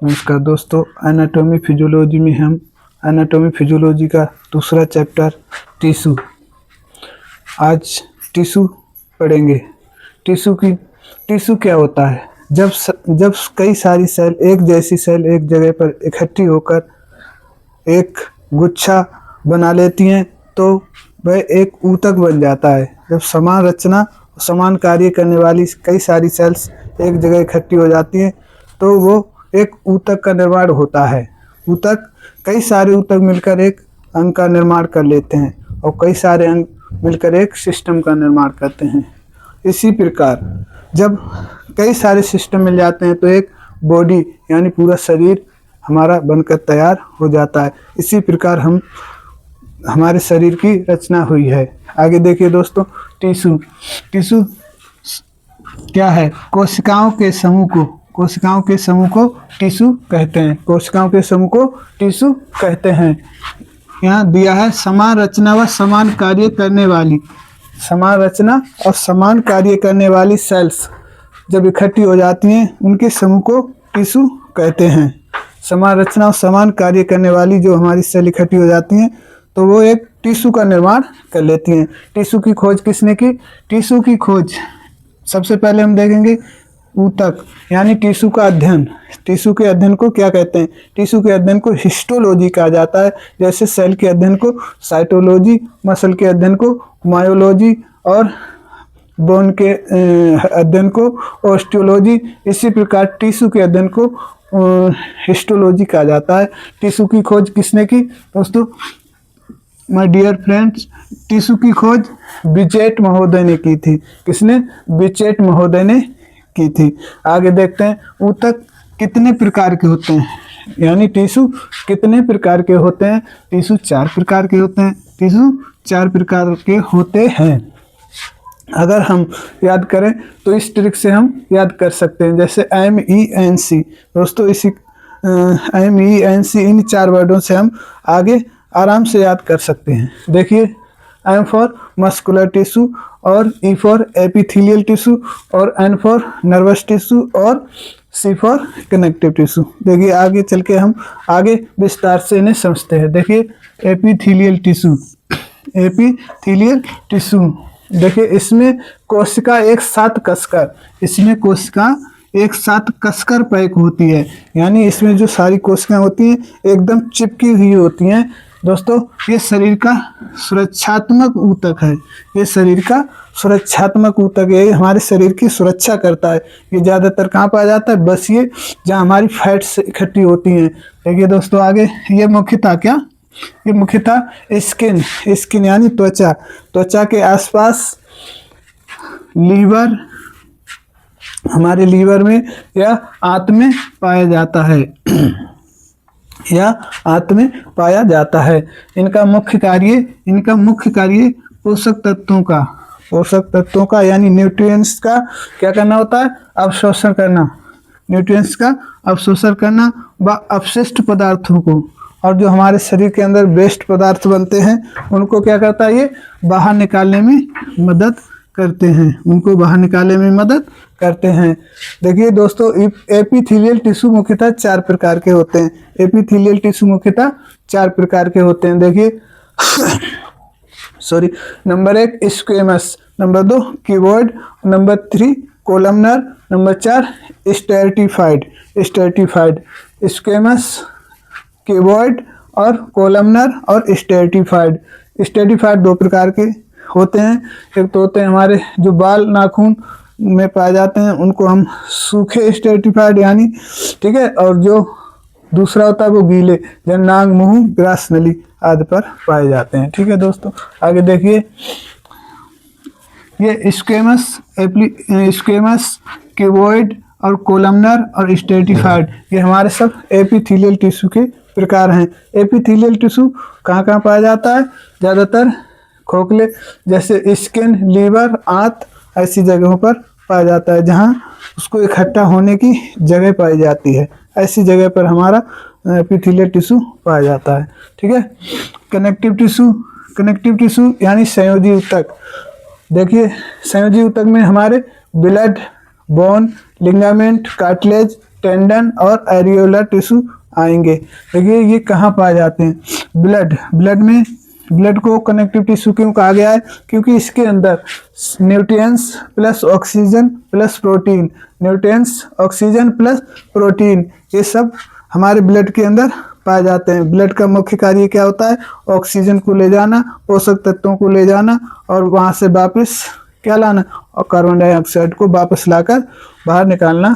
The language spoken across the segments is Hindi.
नमस्कार दोस्तों, एनाटॉमी फिजियोलॉजी में हम एनाटॉमी फिजियोलॉजी का दूसरा चैप्टर टिश्यू आज टिश्यू पढ़ेंगे। टिश्यू क्या होता है? जब कई सारी सेल एक जैसी सेल एक जगह पर इकट्ठी होकर एक गुच्छा बना लेती हैं तो वह एक ऊतक बन जाता है। जब समान रचना समान कार्य करने वाली कई सारी सेल्स एक जगह इकट्ठी हो जाती हैं तो वो एक ऊतक का निर्माण होता है। कई सारे ऊतक मिलकर एक अंग का निर्माण कर लेते हैं और कई सारे अंग मिलकर एक सिस्टम का निर्माण करते हैं। इसी प्रकार जब कई सारे सिस्टम मिल जाते हैं तो एक बॉडी यानी पूरा शरीर हमारा बनकर तैयार हो जाता है। इसी प्रकार हमारे शरीर की रचना हुई है। आगे देखिए दोस्तों, टिश्यू क्या है? कोशिकाओं के समूह को टिश्यू कहते हैं। कोशिकाओं के समूह को टिश्यू कहते हैं। यहाँ दिया है समान रचना व समान कार्य करने वाली सेल्स जब इकट्ठी हो जाती हैं उनके समूह को टिश्यू कहते हैं। समान रचना और समान कार्य करने वाली जो हमारी सेल इकट्ठी हो जाती हैं तो वो एक टिश्यू का निर्माण कर लेती हैं। टिश्यू की खोज किसने की? टिश्यू की खोज सबसे पहले हम देखेंगे ऊतक यानी टिश्यू का अध्ययन। टिश्यू के अध्ययन को क्या कहते हैं? टिश्यू के अध्ययन को हिस्टोलॉजी कहा जाता है। जैसे सेल के अध्ययन को साइटोलॉजी, मसल के अध्ययन को मायोलॉजी और बोन के अध्ययन को ऑस्टियोलॉजी। इसी प्रकार टिश्यू के अध्ययन को हिस्टोलॉजी कहा जाता है। टिश्यू की खोज किसने की दोस्तों? माय डियर फ्रेंड्स, टिश्यू की खोज बिचेट महोदय ने की थी। किसने? बिचेट महोदय ने की थी। आगे देखते हैं ऊतक कितने प्रकार के होते हैं, यानी टिश्यू कितने प्रकार के होते हैं? टिश्यू 4 प्रकार के होते हैं। अगर हम याद करें तो इस ट्रिक से हम याद कर सकते हैं। जैसे MENC दोस्तों, इसी MENC इन 4 वर्डों से हम आगे आराम से याद कर सकते हैं। देखिए, M फॉर मस्कुलर टिश्यू और E फॉर एपिथेलियल टिश्यू और N फॉर नर्वस टिश्यू और C फॉर कनेक्टिव टिश्यू। देखिए आगे चल के हम आगे विस्तार से इन्हें समझते हैं। देखिए एपिथेलियल टिश्यू देखिए, इसमें कोशिका एक साथ कसकर पैक होती है। यानी इसमें जो सारी कोशिकाएं होती हैं एकदम चिपकी हुई होती हैं। दोस्तों, ये शरीर का सुरक्षात्मक ऊतक है। ये हमारे शरीर की सुरक्षा करता है। ये ज़्यादातर कहाँ पाया जाता है? बस ये जहाँ हमारी फैट्स इकट्ठी होती हैं। देखिए दोस्तों, आगे ये मुख्यतः स्किन यानी त्वचा के आसपास हमारे लीवर में या आंत में पाया जाता है। इनका मुख्य कार्य पोषक तत्वों का यानी न्यूट्रिएंट्स का क्या करना होता है? अवशोषण करना व अपशिष्ट पदार्थों को, और जो हमारे शरीर के अंदर वेस्ट पदार्थ बनते हैं उनको क्या करता है? ये बाहर निकालने में मदद करते हैं। देखिए दोस्तों, एपिथेलियल टिश्यू मुख्यतः 4 प्रकार के होते हैं। देखिए number 1 squamous, number 2 cuboid, number 3 columnar, number 4 stratified. Squamous, cuboid और कोलमनर और स्ट्रैटिफाइड 2 प्रकार के होते हैं। एक तो होते हैं हमारे जो बाल नाखून में पाए जाते हैं उनको हम सूखे स्ट्रैटिफाइड यानी, ठीक है, और जो दूसरा होता है वो गीले जो नाक, मुंह, ग्रास नली आदि पर पाए जाते हैं। ठीक है दोस्तों, आगे देखिए ये स्क्वेमस, क्यूबॉइड और कोलमनर और स्ट्रैटिफाइड ये हमारे सब एपिथेलियल टिश्यू के प्रकार हैं। एपिथेलियल टिश्यू कहाँ पाया जाता है? ज़्यादातर खोखले जैसे स्किन, लीवर, आंत ऐसी जगहों पर पाया जाता है जहाँ उसको इकट्ठा होने की जगह पाई जाती है। ऐसी जगह पर हमारा एपिथेलियल टिश्यू पाया जाता है। ठीक है। कनेक्टिव टिश्यू यानी संयोजी ऊतक। देखिए संयोजी ऊतक में हमारे blood, bone, ligament, cartilage tendon और एरियोलर टिश्यू आएंगे। देखिए ये कहाँ पाए जाते हैं? ब्लड को कनेक्टिव टिश्यू क्यों कहा गया है? क्योंकि इसके अंदर nutrients plus oxygen plus protein, nutrients oxygen plus protein, ये सब हमारे ब्लड के अंदर पाए जाते हैं। ब्लड का मुख्य कार्य क्या होता है? ऑक्सीजन को ले जाना, पोषक तत्वों को ले जाना और वहां से वापस क्या लाना, और कार्बन डाइऑक्साइड को वापस लाकर बाहर निकालना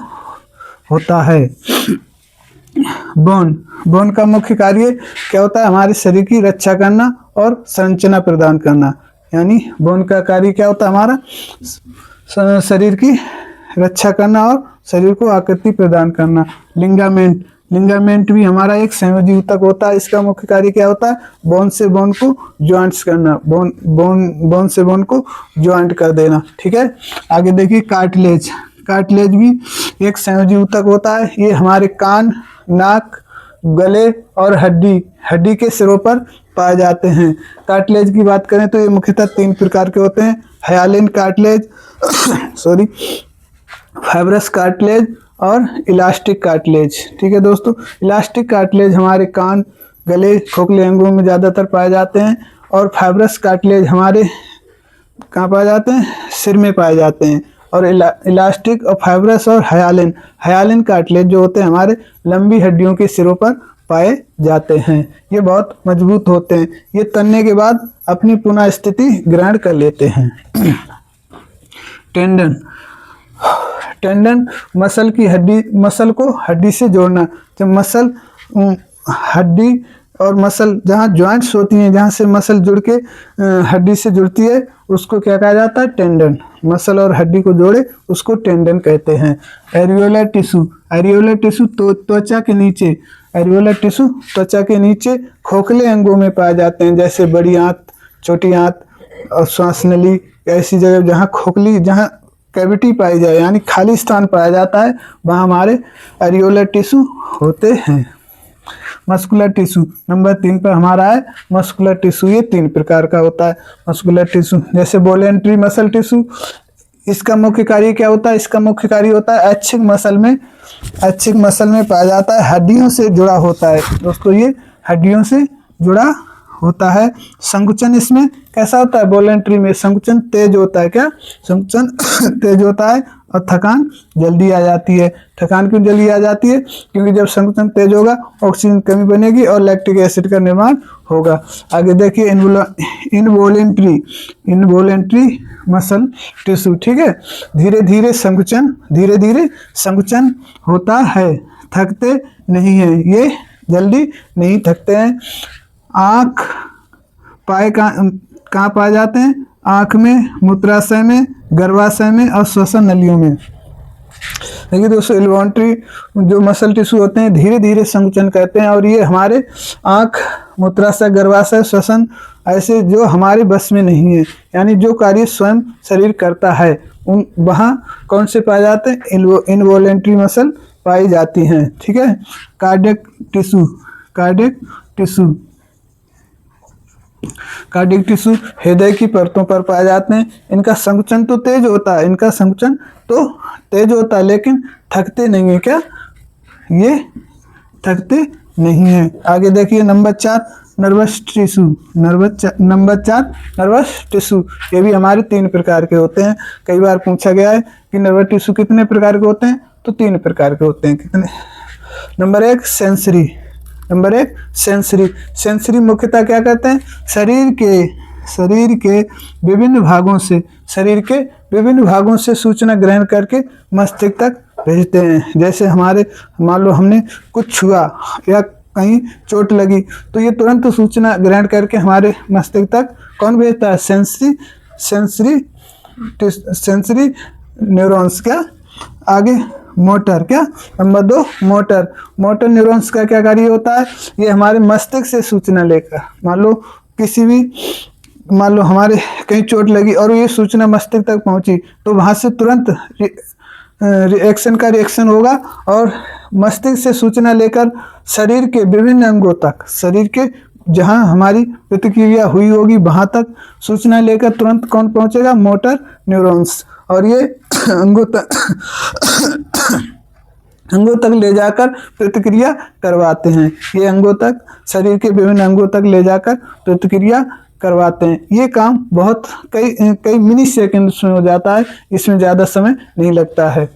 होता है। बोन का मुख्य कार्य क्या होता है? हमारे शरीर की रक्षा करना और संरचना प्रदान करना। यानी बोन का कार्य क्या होता है? हमारा शरीर की रक्षा करना और शरीर को आकृति प्रदान करना। लिगामेंट भी हमारा एक संयोजी ऊतक होता है। इसका मुख्य कार्य क्या होता है? बोन से बोन को ज्वाइंट्स करना, बोन से बोन को ज्वाइंट कर देना। ठीक है, आगे देखिए कार्टिलेज भी एक संयोजी ऊतक होता है। ये हमारे कान, नाक, गले और हड्डी के सिरों पर पाए जाते हैं। कार्टिलेज की बात करें तो ये मुख्यतः 3 प्रकार के होते हैं: हायालिन कार्टिलेज फाइब्रस कार्टिलेज और इलास्टिक कार्टिलेज। ठीक है दोस्तों, इलास्टिक कार्टिलेज हमारे कान, गले, खोखले अंगों में ज़्यादातर पाए जाते हैं और फाइब्रस कार्टिलेज हमारे कहाँ पाए जाते हैं? सिर में पाए जाते हैं। और इलास्टिक और फाइब्रस और हायालिन कार्टिलेज जो होते हैं हमारे लंबी हड्डियों के सिरों पर पाए जाते हैं। ये बहुत मजबूत होते हैं। ये तनने के बाद अपनी पुनः स्थिति ग्रहण कर लेते हैं। टेंडन मसल को हड्डी से जोड़ना। जब हड्डी और मसल जहाँ ज्वाइंट्स होती हैं, जहाँ से मसल जुड़ के हड्डी से जुड़ती है, उसको क्या कहा जाता है? टेंडन। मसल और हड्डी को जोड़े उसको टेंडन कहते हैं। एरियोलर टिश्यू तो त्वचा के नीचे खोखले अंगों में पाए जाते हैं, जैसे बड़ी आंत, छोटी आंत और श्वास नली। ऐसी जगह जहाँ कैविटी पाई जाए, यानी खाली स्थान पाया जाता है, वहाँ हमारे एरियोलर टिश्यू होते हैं। मस्कुलर टिश्यू नंबर 3 पर हमारा है मस्कुलर टिश्यू। ये 3 प्रकार का होता है मस्कुलर टिश्यू। जैसे वॉलेंट्री मसल टिश्यू, इसका मुख्य कार्य क्या होता है? इसका मुख्य कार्य होता है ऐच्छिक मसल में पाया जाता है, हड्डियों से जुड़ा होता है। दोस्तों ये हड्डियों से जुड़ा होता है। संकुचन इसमें कैसा होता है? वॉलेंट्री में संकुचन तेज होता है। क्या संकुचन तेज होता है और थकान जल्दी आ जाती है। थकान क्यों जल्दी आ जाती है? क्योंकि जब संकुचन तेज होगा ऑक्सीजन कमी बनेगी और लैक्टिक एसिड का निर्माण होगा। आगे देखिए इनवॉलेंट्री मसल टिश्यू। ठीक है, धीरे धीरे संकुचन होता है, थकते नहीं है, ये जल्दी नहीं थकते हैं। आँख पाए कहाँ पाए जाते हैं? आँख में, मूत्राशय में, गर्भाशय में और श्वसन नलियों में। देखिए दोस्तों, इन्वॉलेंट्री जो मसल टिश्यू होते हैं धीरे धीरे संकुचन करते हैं और ये हमारे आँख, मूत्राशय, गर्भाशय, श्वसन ऐसे जो हमारे बस में नहीं है, यानी जो कार्य स्वयं शरीर करता है, वहाँ कौन से पाए जाते हैं? इनवॉलेंट्री मसल पाई जाती हैं। ठीक है, कार्डियक टिश्यू हृदय की परतों पर पाए जाते हैं। इनका संकुचन तो तेज होता है, लेकिन थकते नहीं है। क्या ये थकते नहीं है? आगे देखिए नंबर 4 नर्वस टिश्यू। ये भी हमारे 3 प्रकार के होते हैं। कई बार पूछा गया है कि नर्वस टिश्यू कितने प्रकार के होते हैं? तो 3 प्रकार के होते हैं। कितने? नंबर 1 सेंसरी मुख्यतः क्या करते हैं? शरीर के विभिन्न भागों से सूचना ग्रहण करके मस्तिष्क तक भेजते हैं। जैसे मान लो हमने कुछ छुआ या कहीं चोट लगी तो ये तुरंत सूचना ग्रहण करके हमारे मस्तिष्क तक कौन भेजता है? Sensory neurons. क्या आगे? मोटर। क्या? नंबर 2 मोटर न्यूरॉन्स का क्या कार्य होता है? ये हमारे मस्तिष्क से सूचना लेकर, मान लो हमारे कहीं चोट लगी और ये सूचना मस्तिष्क तक पहुंची तो वहां से तुरंत रिएक्शन होगा और मस्तिष्क से सूचना लेकर शरीर के विभिन्न अंगों तक, शरीर के जहां हमारी प्रतिक्रिया हुई होगी वहां तक सूचना लेकर तुरंत कौन पहुंचेगा? Motor neurons. और ये अंगों तक अंगों तक ले जाकर प्रतिक्रिया करवाते हैं। ये अंगों तक, शरीर के विभिन्न अंगों तक ले जाकर प्रतिक्रिया करवाते हैं। ये काम बहुत कई मिली सेकंड्स में हो जाता है, इसमें ज़्यादा समय नहीं लगता है।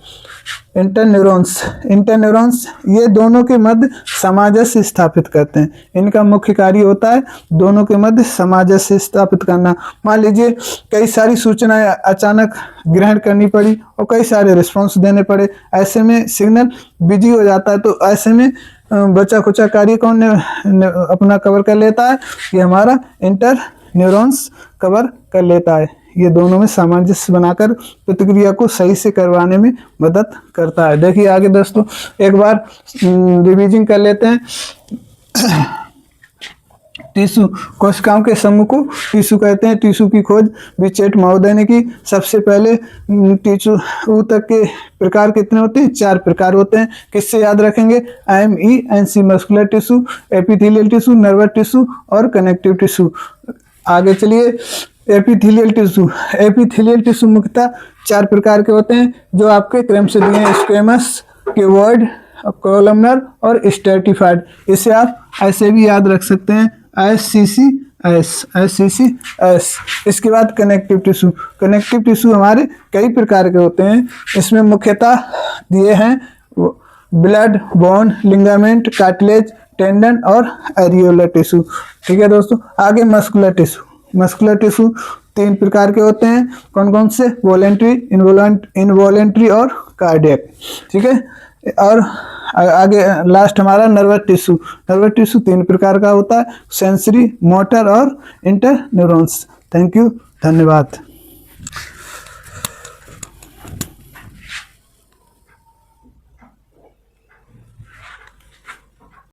इंटरन्यूरॉन्स ये दोनों के मध्य सामंजस्य स्थापित करते हैं। इनका मुख्य कार्य होता है दोनों के मध्य सामंजस्य स्थापित करना। मान लीजिए कई सारी सूचनाएं अचानक ग्रहण करनी पड़ी और कई सारे रिस्पॉन्स देने पड़े, ऐसे में सिग्नल बिजी हो जाता है। तो ऐसे में बचा खुचा कार्य कौन अपना कवर कर लेता है? ये हमारा इंटरन्यूरॉन्स कवर कर लेता है। ये दोनों में सामंजस्य बनाकर प्रतिक्रिया को सही से करवाने में मदद करता है। देखिए आगे दोस्तों, एक बार रिवीजन कर लेते हैं। टिश्यू, कोशिकाओं के समूह को टिश्यू कहते हैं। टिश्यू की खोज बिचेट महोदय ने की। सबसे पहले टिश्यू तक के प्रकार कितने होते हैं? 4 प्रकार होते हैं। किससे याद रखेंगे? MENC, muscular tissue, epithelial tissue, nervous tissue और कनेक्टिव टिश्यू। आगे चलिए, एपिथेलियल टिश्यू मुख्यतः 4 प्रकार के होते हैं जो आपके क्रम से दिए हैं: स्क्वेमस, क्यूबॉइड, कॉलमनर और स्ट्रैटिफाइड। इसे आप ऐसे भी याद रख सकते हैं, SCCS। इसके बाद कनेक्टिव टिश्यू हमारे कई प्रकार के होते हैं। इसमें मुख्यतः दिए हैं blood, bone, ligament, cartilage, tendon और एरियोलर टिश्यू। ठीक है दोस्तों। आगे मस्कुलर टिश्यू 3 प्रकार के होते हैं। कौन कौन से? वॉलेंट्री, इनवॉलेंट्री और कार्डियक। ठीक है। और आगे लास्ट हमारा नर्वस टिश्यू 3 प्रकार का होता है: सेंसरी, मोटर और इंटरन्यूरॉन्स। थैंक यू, धन्यवाद।